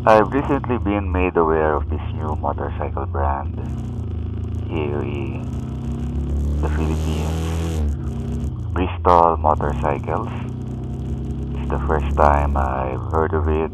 I've recently been made aware of this new motorcycle brand here in the Philippines, Bristol Motorcycles. It's the first time I've heard of it,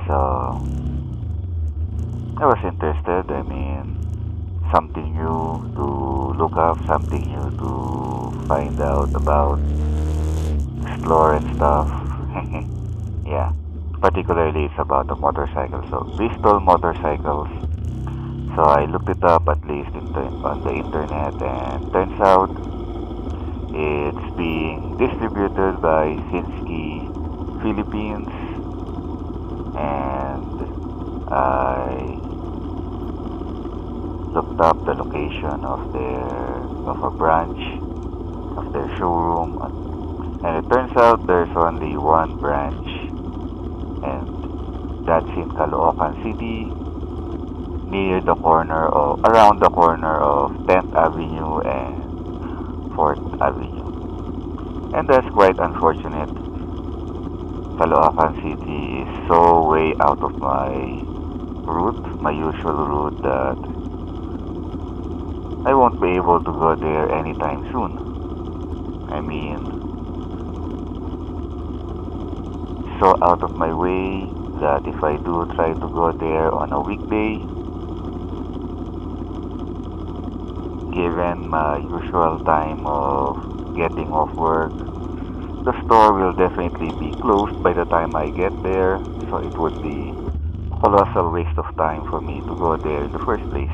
so I was interested. I mean, something new to look up, something new to find out about, explore and stuff. Yeah, particularly it's about the motorcycle. So Bristol Motorcycles. So I looked it up at least on the internet, and turns out it's being distributed by Sinski Philippines, and I looked up the location of a branch of their showroom, and it turns out there's only one branch, and that's in Caloocan City, near the corner of around the corner of 10th Avenue and 4th Avenue. And that's quite unfortunate. Caloocan City is so way out of my route, my usual route, that I won't be able to go there anytime soon. I mean, so out of my way that if I do try to go there on a weekday, given my usual time of getting off work, the store will definitely be closed by the time I get there, so it would be a colossal waste of time for me to go there in the first place.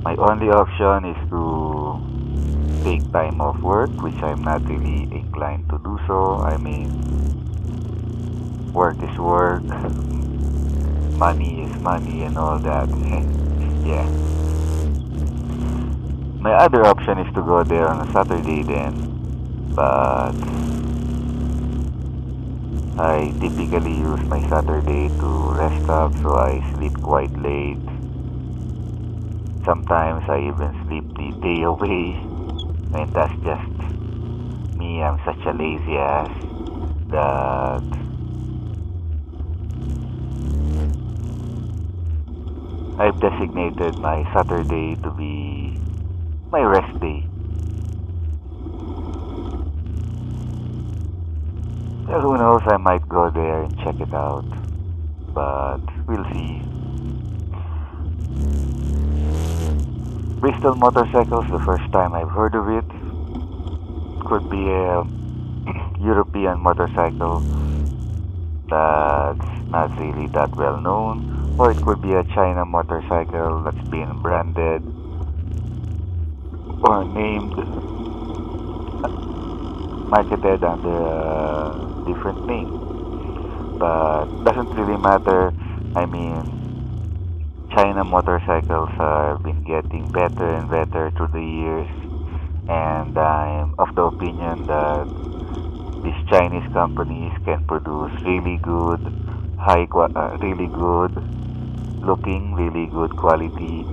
My only option is to take time off work, which I'm not really inclined to do so. I mean, work is work, money is money, and all that. Yeah. My other option is to go there on a Saturday then, but I typically use my Saturday to rest up, so I sleep quite late. Sometimes I even sleep the day away, and that's just me. I'm such a lazy ass that I've designated my Saturday to be my rest day. Well, who knows, I might go there and check it out, but we'll see. Bristol Motorcycles, the first time I've heard of it. Could be a European motorcycle that's not really that well known, or it could be a China motorcycle that's been branded or named, marketed under a different name, but doesn't really matter. I mean, China motorcycles have been getting better and better through the years, and I'm of the opinion that these Chinese companies can produce really good, really good looking, really good quality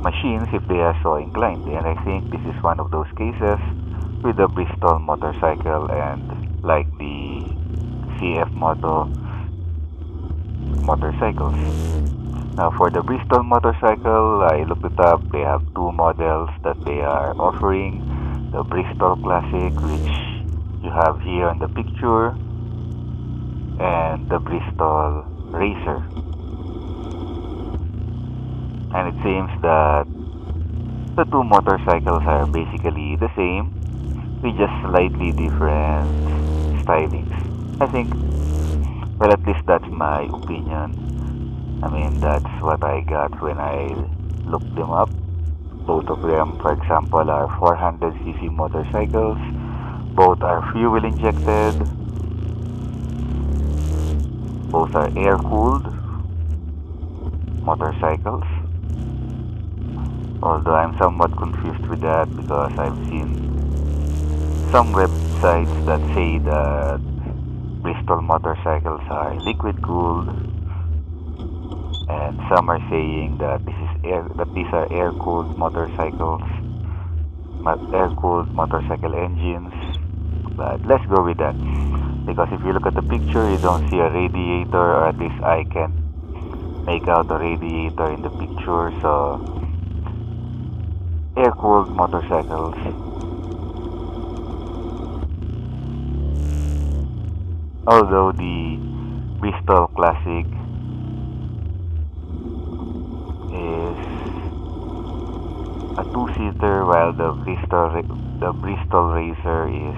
machines if they are so inclined. And I think this is one of those cases with the Bristol motorcycle, and like the CF motorcycles. Now for the Bristol motorcycle, I looked it up. They have two models that they are offering. The Bristol Classic, which you have here in the picture, and the Bristol Racer. And it seems that the two motorcycles are basically the same, with just slightly different stylings. I think, well, at least that's my opinion. I mean, that's what I got when I looked them up. Both of them, for example, are 400cc motorcycles. Both are fuel injected. Both are air-cooled motorcycles. Although I'm somewhat confused with that, because I've seen some websites that say that Bristol motorcycles are liquid-cooled, and some are saying that these are air-cooled motorcycles, air-cooled motorcycle engines. But let's go with that. because if you look at the picture, you don't see a radiator, or at least I can't make out a radiator in the picture. So air-cooled motorcycles. Although the Bristol Classic is a two-seater, while the Bristol Racer is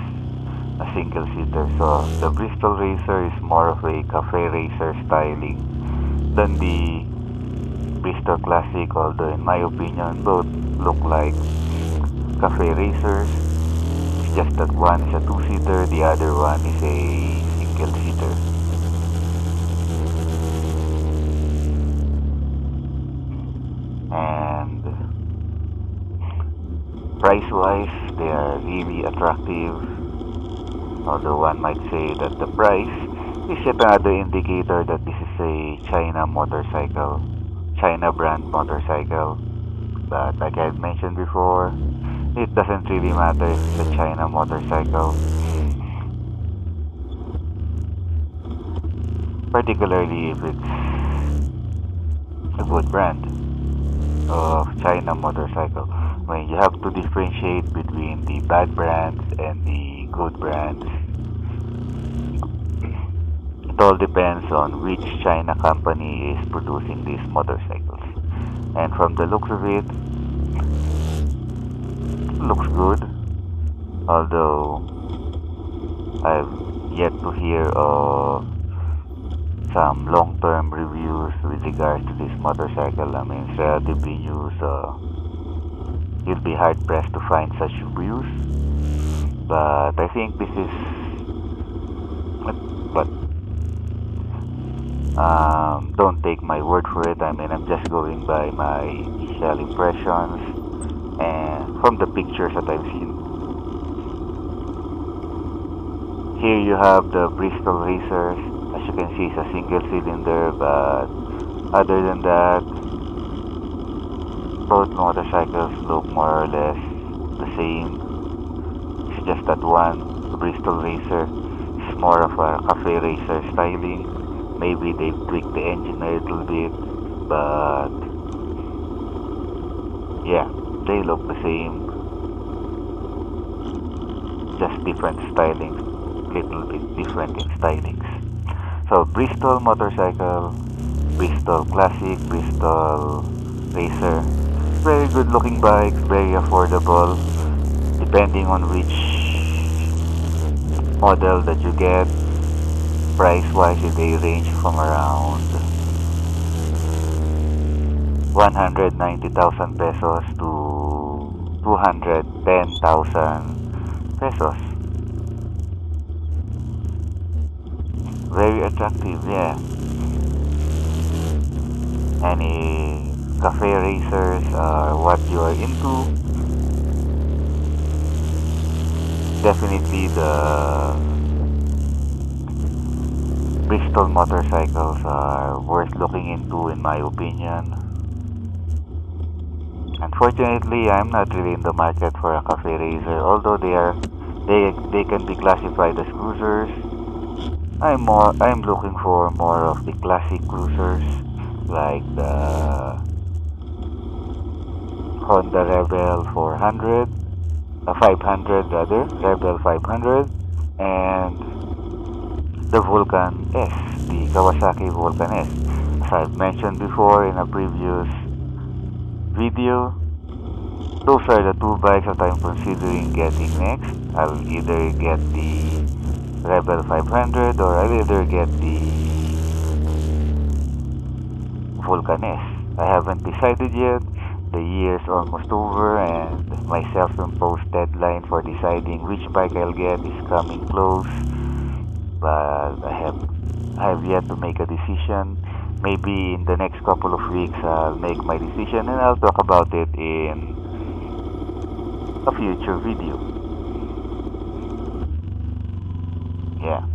a single-seater. So the Bristol Racer is more of a cafe racer styling than the Bristol Classic, although in my opinion both look like cafe racers. It's just that one is a two-seater, the other one is a single-seater. And price-wise, they are really attractive, although one might say that the price is yet another indicator that this is a China motorcycle, China brand motorcycle. But like I had mentioned before, it doesn't really matter if it's a China motorcycle, particularly if it's a good brand of China motorcycle. I mean, you have to differentiate between the bad brands and the good brands. It all depends on which China company is producing these motorcycles. And from the looks of it, looks good. Although I've yet to hear of some long-term reviews with regards to this motorcycle. I mean, it's relatively new, so you'll be hard-pressed to find such reviews. But I think this is... But don't take my word for it. I mean, I'm just going by my initial impressions and from the pictures that I've seen. Here you have the Bristol Racers. As you can see, it's a single cylinder, but other than that, both motorcycles look more or less the same. It's just that one, the Bristol Racer, is more of a cafe racer styling. Maybe they've tweaked the engine a little bit, but yeah, they look the same, just different stylings, little bit different in stylings. So Bristol motorcycle, Bristol Classic, Bristol Racer, very good looking bikes, very affordable, depending on which model that you get. Price wise, they range from around 190,000 pesos to 210,000 pesos. Very attractive, yeah. Any cafe racers are what you are into. Definitely the Bristol motorcycles are worth looking into, in my opinion. Unfortunately, I'm not really in the market for a cafe racer, although they can be classified as cruisers. I'm looking for more of the classic cruisers, like the Honda Rebel 400, 500 rather, Rebel 500, and the Vulcan S, the Kawasaki Vulcan S. As I've mentioned before in a previous video, those are the two bikes that I'm considering getting next. I'll either get the Rebel 500 or I'll either get the Vulcan S. I haven't decided yet. The year's almost over and my self-imposed deadline for deciding which bike I'll get is coming close. But I have yet to make a decision. Maybe in the next couple of weeks I'll make my decision and I'll talk about it in a future video. Yeah.